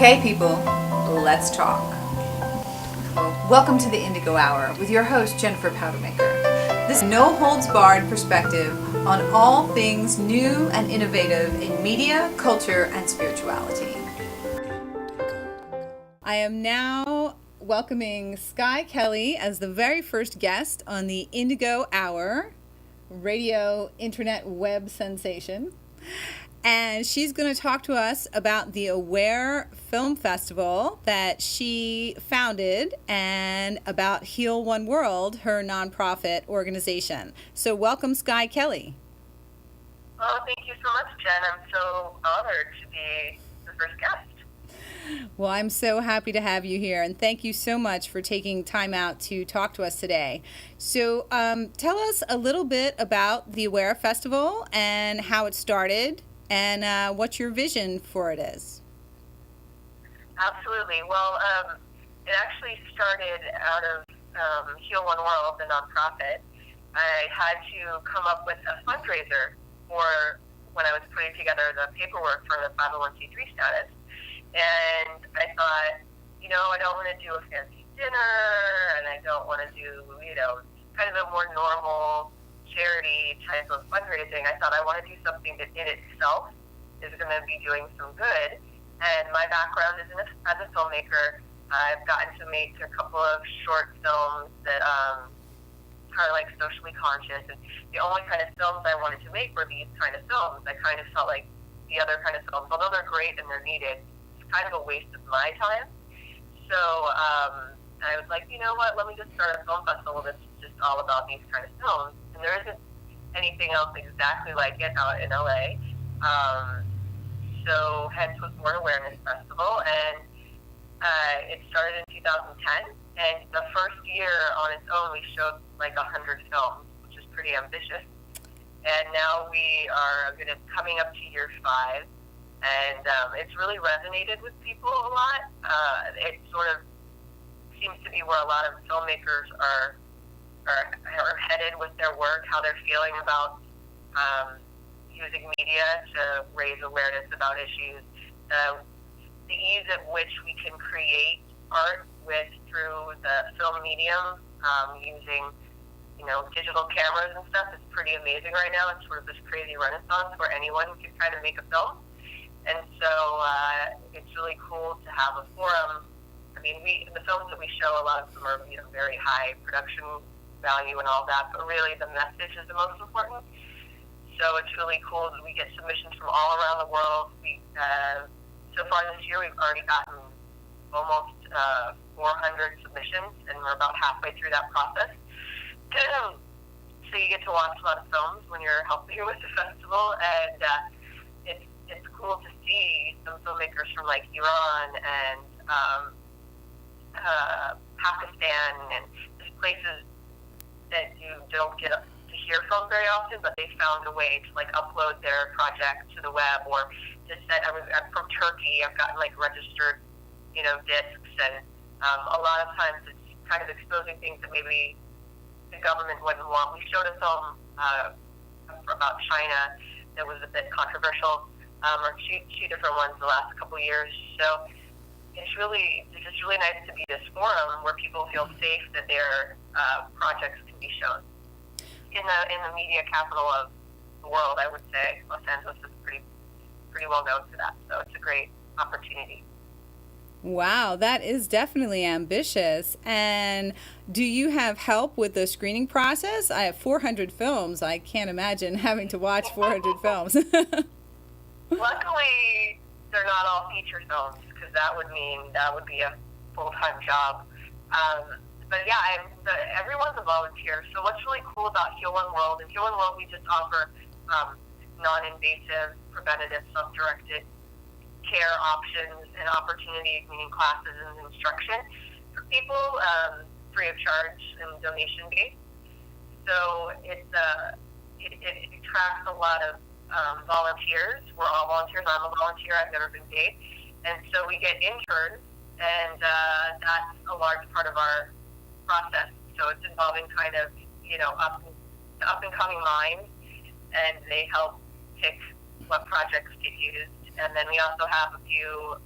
Okay, people, let's talk. Welcome to the Indigo Hour with your host, Jennifer Powdermaker. This no-holds-barred perspective on all things new and innovative in media, culture, and spirituality. I am now welcoming Skye Kelly as the very first guest on the Indigo Hour, radio, internet, web sensation. And she's going to talk to us about the Aware Film Festival that she founded and about Heal One World, her nonprofit organization. So welcome, Skye Kelly. Oh, thank you so much, Jen. I'm so honored to be the first guest. Well, I'm so happy to have you here, and thank you so much for taking time out to talk to us today. So tell us a little bit about the Aware Festival and how it started, and what your vision for it is. Absolutely. Well, it actually started out of Heal One World, the nonprofit. I had to come up with a fundraiser for when I was putting together the paperwork for the 501c3 status. And I thought, I don't want to do a fancy dinner, and I don't want to do, kind of a more normal charity type of fundraising. I thought I want to do something that in itself is going to be doing some good. And my background is as a filmmaker. I've gotten to make a couple of short films that are like socially conscious. And the only kind of films I wanted to make were these kind of films. I kind of felt like the other kind of films, although they're great and they're needed, it's kind of a waste of my time. So I was like, you know what, let me just start a film festival that's just all about these kind of films. And there isn't anything else exactly like it out in LA. So hence was Born Awareness Festival, and it started in 2010. And the first year on its own, we showed like 100 films, which is pretty ambitious. And now we are coming up to year 5, and it's really resonated with people a lot. It sort of seems to be where a lot of filmmakers are headed with their work, how they're feeling about using media to raise awareness about issues, the ease at which we can create art through the film medium, using digital cameras and stuff is pretty amazing right now. It's sort of this crazy renaissance where anyone can kind of make a film, and so it's really cool to have a forum. I mean, the films that we show, a lot of them are very high production value and all that, but really the message is the most important. So it's really cool that we get submissions from all around the world. So far this year, we've already gotten almost 400 submissions, and we're about halfway through that process. So you get to watch a lot of films when you're helping with the festival, and it's cool to see some filmmakers from like Iran and Pakistan and just places that you don't get to hear from very often, but they found a way to like upload their project to the web, or just that I'm from Turkey. I've gotten like registered, discs, and a lot of times it's kind of exposing things that maybe the government wouldn't want. We showed a film about China that was a bit controversial, or two different ones the last couple of years. So it's just really nice to be this forum where people feel safe that their projects can be shown. In the media capital of the world, I would say Los Angeles is pretty well known for that. So it's a great opportunity. Wow, that is definitely ambitious. And do you have help with the screening process? I have 400 films. I can't imagine having to watch 400 films. Luckily, they're not all feature films, because that would be a full-time job. But yeah, everyone's a volunteer. So what's really cool about Heal One World, in Heal One World we just offer non-invasive, preventative, self-directed care options and opportunities, meaning classes and instruction for people, free of charge and donation-based. So it attracts a lot of volunteers. We're all volunteers. I'm a volunteer. I've never been paid. And so we get interns, and that's a large part of our process. So it's involving kind of, up and coming minds, and they help pick what projects get used. And then we also have a few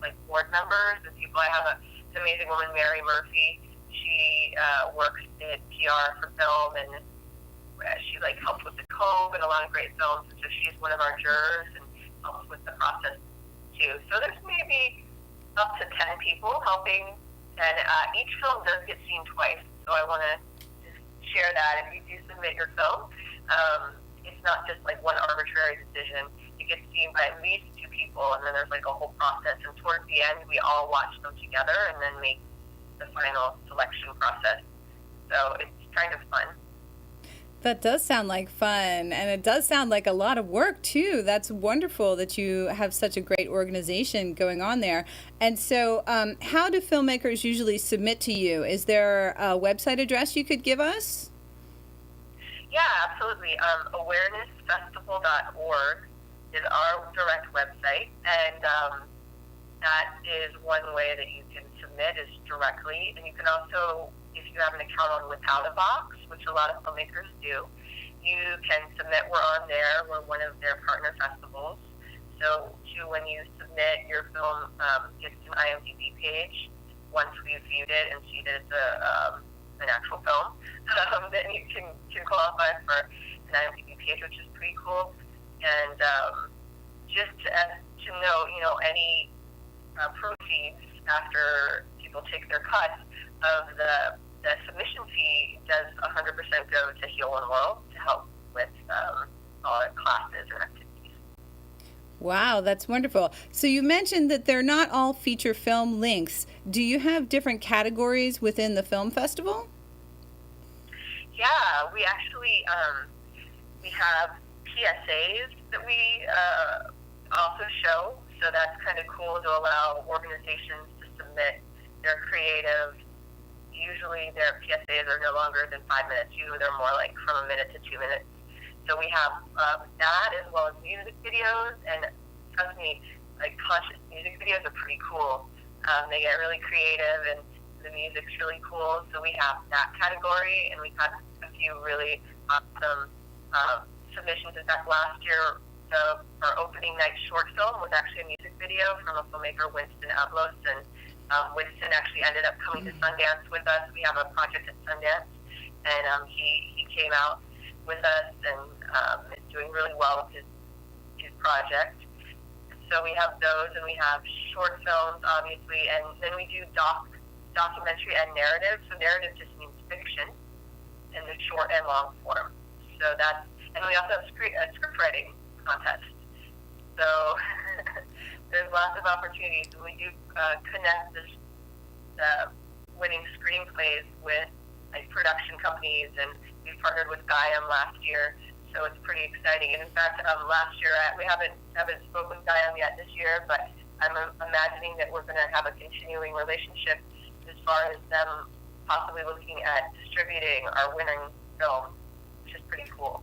like board members and people. I have an amazing woman, Mary Murphy. She works in PR for film, and she like helped with the Cove and a lot of great films. And so she's one of our jurors and helps with the process too. So there's maybe up to 10 people helping, and each film does get seen twice. So I want to just share that. If you do submit your film, it's not just like one arbitrary decision. It gets seen by at least 2 people, and then there's like a whole process. And towards the end, we all watch them together and then make the final selection process. So it's kind of fun. That does sound like fun, and it does sound like a lot of work too. That's wonderful that you have such a great organization going on there. And so, how do filmmakers usually submit to you? Is there a website address you could give us? Yeah, absolutely. Awarenessfestival.org is our direct website, and that is one way that you can submit is directly. And you can also, if you have an account on Without a Box, which a lot of filmmakers do, you can submit. We're on there. We're one of their partner festivals. So when you submit, your film gets an IMDb page. Once we've viewed it and see that it's an actual film, then you can qualify for an IMDb page, which is pretty cool. And just to know, any proceeds after people take their cut of the submission fee does 100% go to Heal One World to help with all the classes and activities. Wow, that's wonderful. So you mentioned that they're not all feature film lengths. Do you have different categories within the film festival? Yeah, we actually we have PSAs that we also show. So that's kind of cool to allow organizations to submit their creative. Usually their PSAs are no longer than 5 minutes. Usually they're more like from a minute to 2 minutes. So we have that as well as music videos. And trust me, like conscious music videos are pretty cool. They get really creative and the music's really cool. So we have that category, and we've had a few really awesome submissions. In fact, last year, our opening night short film was actually a music video from a filmmaker, Winston Ablos, and Winston actually ended up coming to Sundance with us. We have a project at Sundance, and he came out with us and is doing really well with his project. So we have those, and we have short films, obviously, and then we do documentary and narrative. So narrative just means fiction in the short and long form. So that's, and we also have a script writing contest. So there's lots of opportunities. We do connect the winning screenplays with like production companies, and we partnered with Gaiam last year. So it's pretty exciting. And in fact, last year we haven't spoken with Gaiam yet this year, but I'm imagining that we're going to have a continuing relationship as far as them possibly looking at distributing our winning film, which is pretty cool.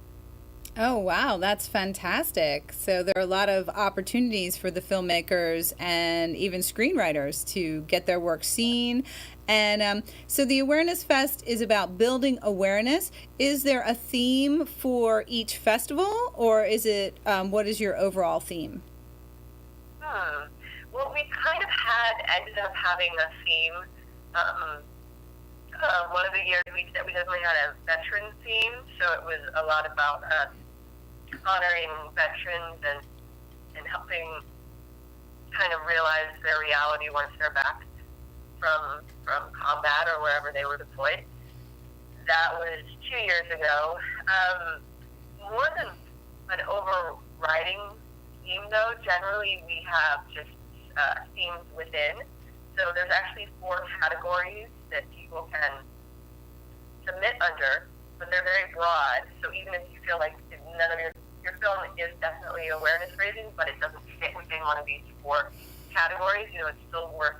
Oh, wow, that's fantastic. So there are a lot of opportunities for the filmmakers and even screenwriters to get their work seen. And so the Awareness Fest is about building awareness. Is there a theme for each festival, or is it, what is your overall theme? Well, we kind of ended up having a theme. One of the years we definitely had a veteran theme, so it was a lot about honoring veterans and helping kind of realize their reality once they're back from combat or wherever they were deployed. That was 2 years ago. More than an overriding theme, though, generally we have just themes within. So there's actually 4 categories that people can submit under, but they're very broad. So even if you feel like none of your film is definitely awareness raising, but it doesn't fit within one of these 4 categories, it's still worth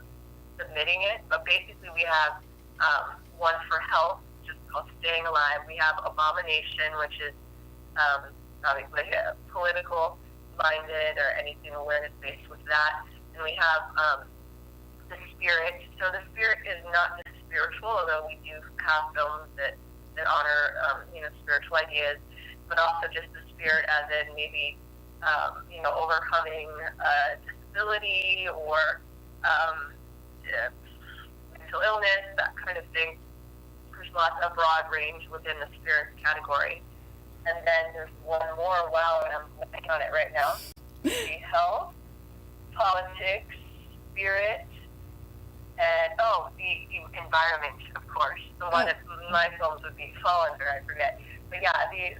submitting it. But basically we have one for health, which is called Staying Alive. We have Abomination, which is obviously political minded or anything awareness based with that. And we have the Spirit. So the Spirit is not just spiritual, although we do have films that honor spiritual ideas, but also just the spirit as in maybe overcoming disability or mental illness, that kind of thing. There's a broad range within the spirits category. And then there's one more, wow, and I'm looking on it right now. The health, politics, spirit, and the environment, of course. The one that my films would fall under, I forget. But yeah, the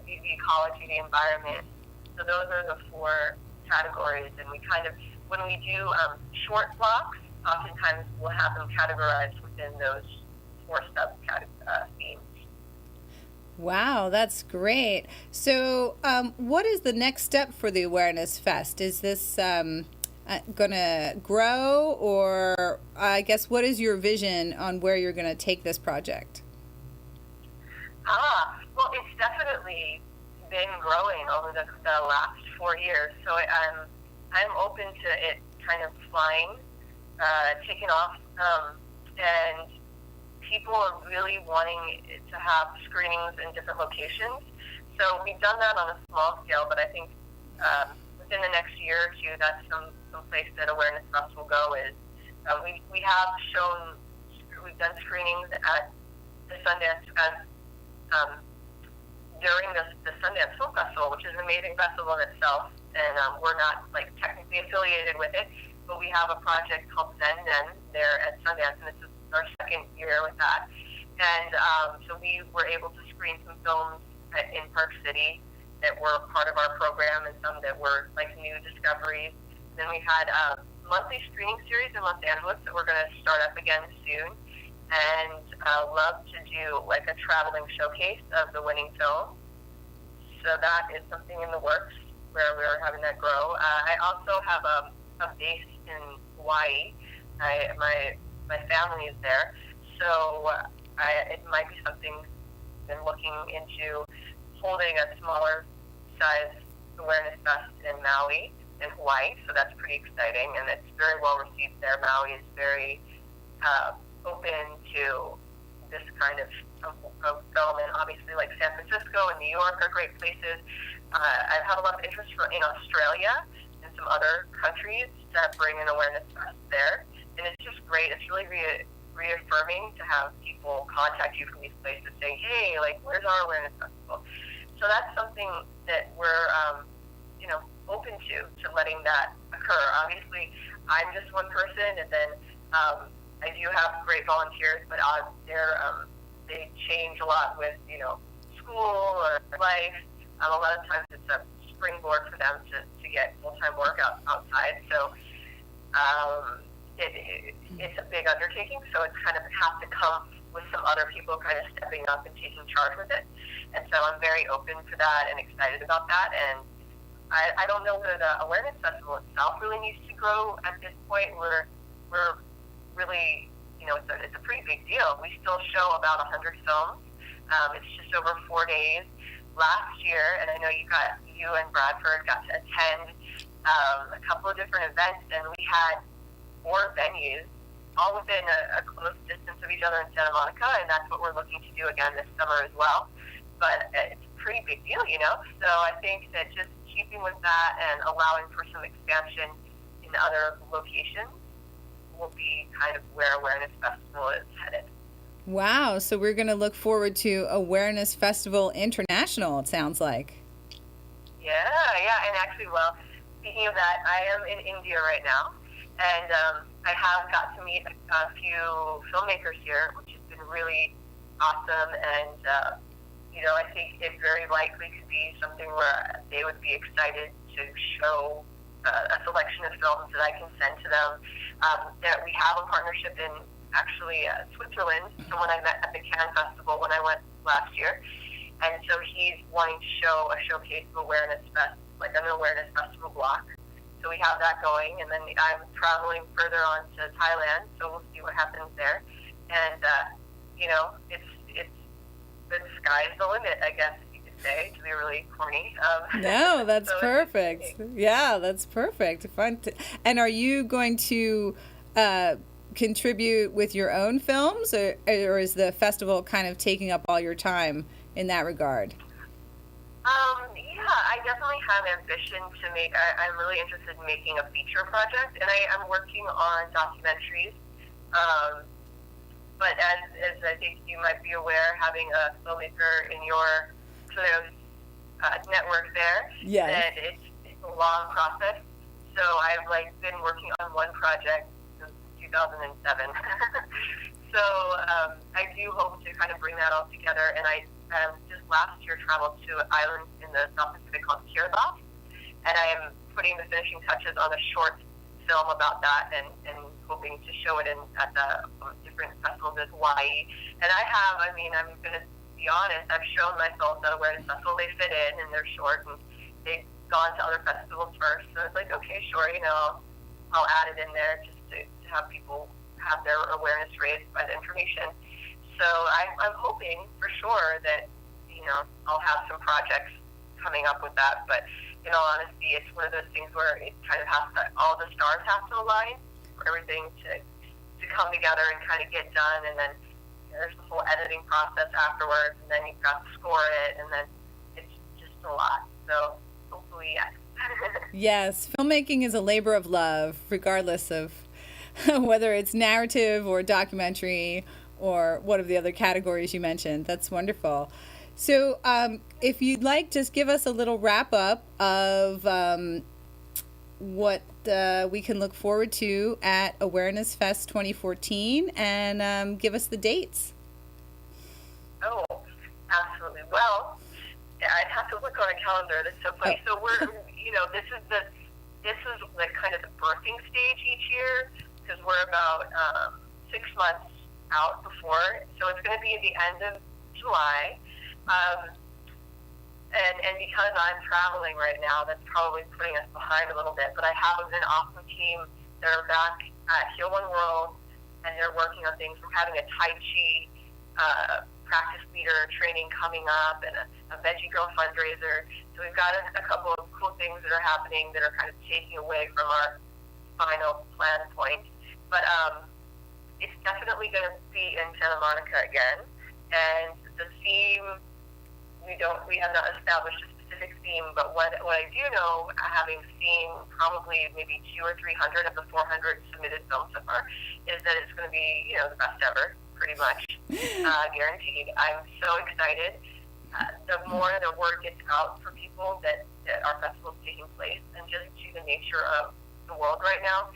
ecology, the environment. So those are the four categories, and we kind of, when we do short blocks, oftentimes we'll have them categorized within those four themes. Wow, that's great. So, what is the next step for the Awareness Fest? Is this going to grow, or I guess what is your vision on where you're going to take this project? Well, it's definitely been growing over the last 4 years. So I'm open to it kind of flying, taking off, and people are really wanting to have screenings in different locations. So we've done that on a small scale, but I think within the next year or two, that's some place that Awareness Fest will go is. We have we've done screenings at the Sundance during the Sundance Film Festival, which is an amazing festival in itself, and we're not like technically affiliated with it, but we have a project called Zen there at Sundance, and this is our second year with that. And so we were able to screen some films in Park City that were part of our program, and some that were like new discoveries. And then we had a monthly screening series in Los Angeles that we're going to start up again soon, and love to do like a traveling showcase of the winning film. So that is something in the works where we're having that grow. I also have a base in Hawaii. My family is there, so it might be something I've been looking into, holding a smaller size Awareness Fest in Maui, in Hawaii. So that's pretty exciting, and it's very well received there. Maui is very open to this kind of development. Obviously, like San Francisco and New York are great places. I've had a lot of interest in Australia and some other countries to bring an Awareness Fest there. And it's just great. It's really reaffirming to have people contact you from these places saying, hey, like, where's our Awareness Festival? So that's something that we're, open to letting that occur. Obviously, I'm just one person, and then I do have great volunteers, but they change a lot with, school or life. A lot of times it's a springboard for them to get full-time work outside. So it's a big undertaking, so it's kind of has to come with some other people kind of stepping up and taking charge with it. And so I'm very open to that and excited about that. And I don't know whether the Awareness Festival itself really needs to grow at this point. We're really, it's a pretty big deal. We still show about 100 films. It's just over 4 days. Last year, and I know you and Bradford got to attend a couple of different events, and we had 4 venues, all within a close distance of each other in Santa Monica, and that's what we're looking to do again this summer as well. But it's a pretty big deal, So I think that just keeping with that and allowing for some expansion in other locations will be kind of where Awareness Festival is headed. Wow, so we're going to look forward to Awareness Festival International, it sounds like. Yeah, and actually, well, speaking of that, I am in India right now, and I have got to meet a few filmmakers here, which has been really awesome, and I think it very likely could be something where they would be excited to show a selection of films that I can send to them. That we have a partnership in actually Switzerland, someone I met at the Cannes Festival when I went last year. And so he's wanting to show a showcase of Awareness Fest, like an Awareness Festival block. So we have that going, and then I'm traveling further on to Thailand, so we'll see what happens there. And, it's the sky's the limit, I guess you could say, to be really corny. No, that's so perfect. Yeah, that's perfect. Fun. And are you going to contribute with your own films, or is the festival kind of taking up all your time in that regard? Yeah, I definitely have ambition to make. I'm really interested in making a feature project, and I'm working on documentaries. Um, but as I think you might be aware, having a filmmaker in your sort of network there, Yes. that it's a long process. So I've been working on one project since 2007. So I do hope to kind of bring that all together. And I just last year traveled to an island in the South Pacific called Kiribati, and I am putting the finishing touches on a short film about that, and hoping to show it at the different festivals in Hawaii. And I'm going to be honest, I've shown myself at Awareness Festival. They fit in and they're short, and they've gone to other festivals first. So it's like, okay, sure, I'll add it in there just to have people have their awareness raised by the information. So I'm hoping for sure that, I'll have some projects coming up with that. But in all honesty, it's one of those things where it kind of all the stars have to align for everything to come together and kind of get done. And then there's the whole editing process afterwards, and then you've got to score it, and then it's just a lot. So hopefully, yes. Yes, filmmaking is a labor of love, regardless of whether it's narrative or documentary or one of the other categories you mentioned. That's wonderful. So if you'd like, just give us a little wrap up of what we can look forward to at Awareness Fest 2014, and give us the dates. Oh, absolutely. Well, I'd have to look on a calendar. That's so funny. So we're, this is like kind of the birthing stage each year, because we're about 6 months out before. So it's going to be at the end of July. And because I'm traveling right now, that's probably putting us behind a little bit. But I have an awesome team that are back at show1 World, and they're working on things. We're having a Tai Chi practice leader training coming up, and a Veggie Girl fundraiser. So we've got a couple of cool things that are happening that are kind of taking away from our final plan point. But it's definitely going to be in Santa Monica again. And the theme, we have not established a specific theme, but what I do know, having seen probably maybe 200 or 300 of the 400 submitted films so far, is that it's going to be, the best ever, pretty much, guaranteed. I'm so excited. The more the word gets out for people that our festival is taking place, and just to the nature of the world right now,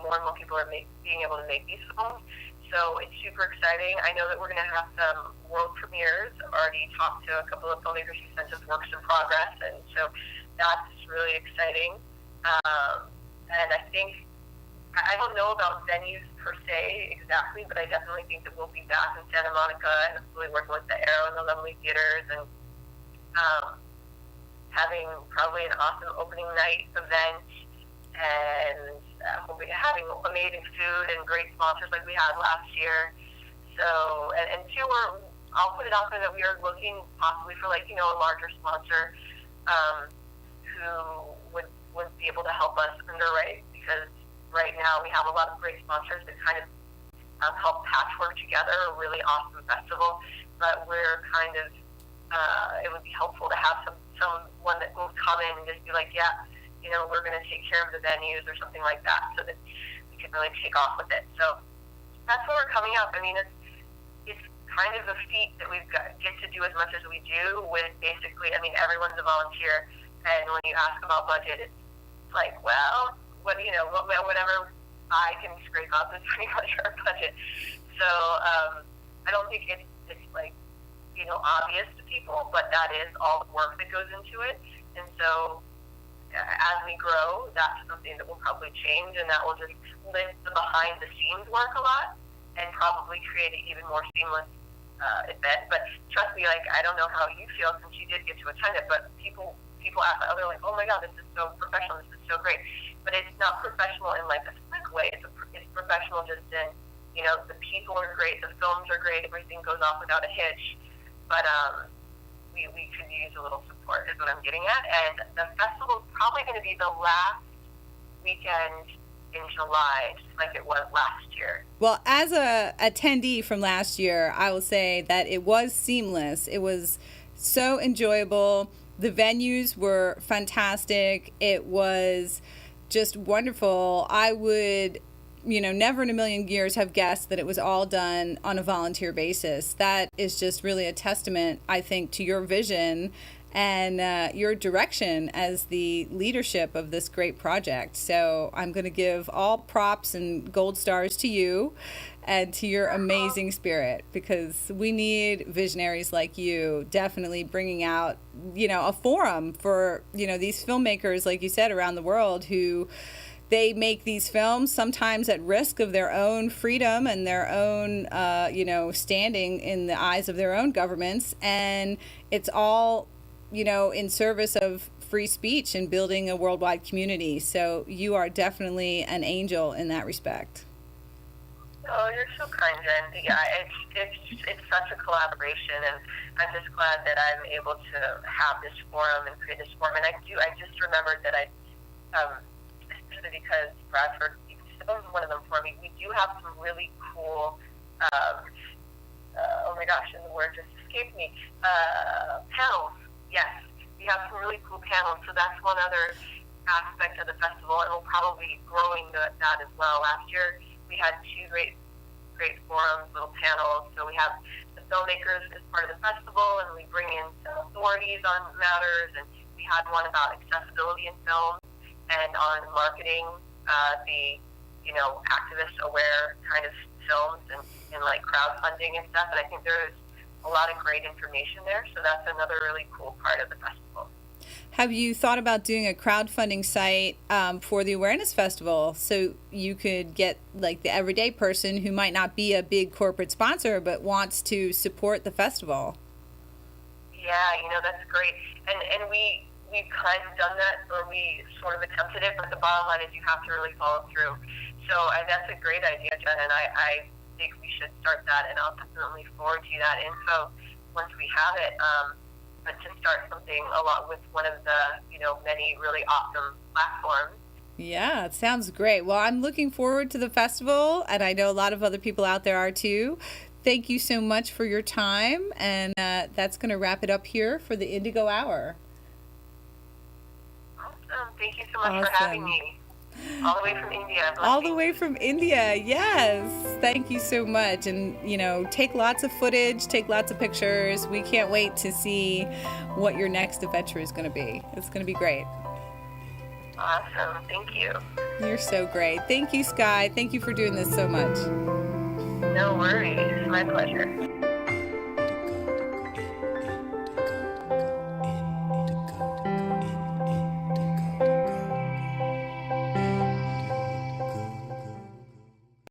more and more people are being able to make these films. So it's super exciting. I know that we're going to have some world premieres. I've already talked to a couple of filmmakers who sent us works in progress, and so that's really exciting. And I think, I don't know about venues per se exactly, but I definitely think that we'll be back in Santa Monica and hopefully working with the Arrow and the Lovely Theaters, and having probably an awesome opening night event, and we'll be having amazing food and great sponsors like we had last year. So, and two, I'll put it out there that we are looking possibly for a larger sponsor who would be able to help us underwrite, because right now we have a lot of great sponsors that kind of help patchwork together a really awesome festival, but we're kind of, it would be helpful to have someone that will come in and just be like, yeah, we're going to take care of the venues or something like that, so that we can really take off with it. So that's where we're coming up. I mean, it's kind of a feat that get to do as much as we do with basically, everyone's a volunteer, and when you ask about budget, it's like, well, whatever I can scrape up is pretty much our budget. So I don't think it's obvious to people, but that is all the work that goes into it. And so as we grow, that's something that will probably change, and that will just lift the behind the scenes work a lot, and probably create an even more seamless event. But trust me, I don't know how you feel since you did get to attend it, but people ask, they're like, oh my God, this is so professional, this is so great. But it's not professional in a slick way. It's professional just in, the people are great, the films are great, everything goes off without a hitch. But we could use a little support, is what I'm getting at. And the festival is probably going to be the last weekend in July, just like it was last year. Well, as a attendee from last year, I will say that it was seamless. It was so enjoyable. The venues were fantastic. It was just wonderful. I would, never in a million years have guessed that it was all done on a volunteer basis. That is just really a testament, I think, to your vision and your direction as the leadership of this great project. So I'm going to give all props and gold stars to you and to your amazing spirit, because we need visionaries like you definitely bringing out, a forum for, these filmmakers, like you said, around the world who they make these films sometimes at risk of their own freedom and their own, standing in the eyes of their own governments. And it's all, in service of free speech and building a worldwide community. So you are definitely an angel in that respect. Oh, you're so kind, Jen. Yeah, it's such a collaboration, and I'm just glad that I'm able to have this forum and create this forum. And I just remembered that especially because Bradford was one of them for me. We do have some really cool, oh my gosh, and the word just escaped me, panels. Yes, we have some really cool panels. So that's one other aspect of the festival, and we'll probably be growing that as well. Last year, we had two great forums, little panels. So we have the filmmakers as part of the festival, and we bring in some authorities on matters. And we had one about accessibility in film and on marketing, the activist-aware kind of films and like crowdfunding and stuff. And I think there's a lot of great information there. So that's another really cool part of the festival. Have you thought about doing a crowdfunding site for the Awareness Festival, so you could get like the everyday person who might not be a big corporate sponsor but wants to support the festival? Yeah, that's great. And we've kind of done that, or we sort of attempted it, but the bottom line is you have to really follow through. So that's a great idea, Jen, and I think we should start that, and I'll definitely forward to you that info once we have it. But to start something a lot with one of the, many really awesome platforms. Yeah, it sounds great. Well, I'm looking forward to the festival, and I know a lot of other people out there are too. Thank you so much for your time, and that's going to wrap it up here for the Indigo Hour. Awesome. Thank you so much for having me. All the way from India. All the way from India, yes. Thank you so much. And, take lots of footage, take lots of pictures. We can't wait to see what your next adventure is going to be. It's going to be great. Awesome. Thank you. You're so great. Thank you, Sky. Thank you for doing this so much. No worries. My pleasure.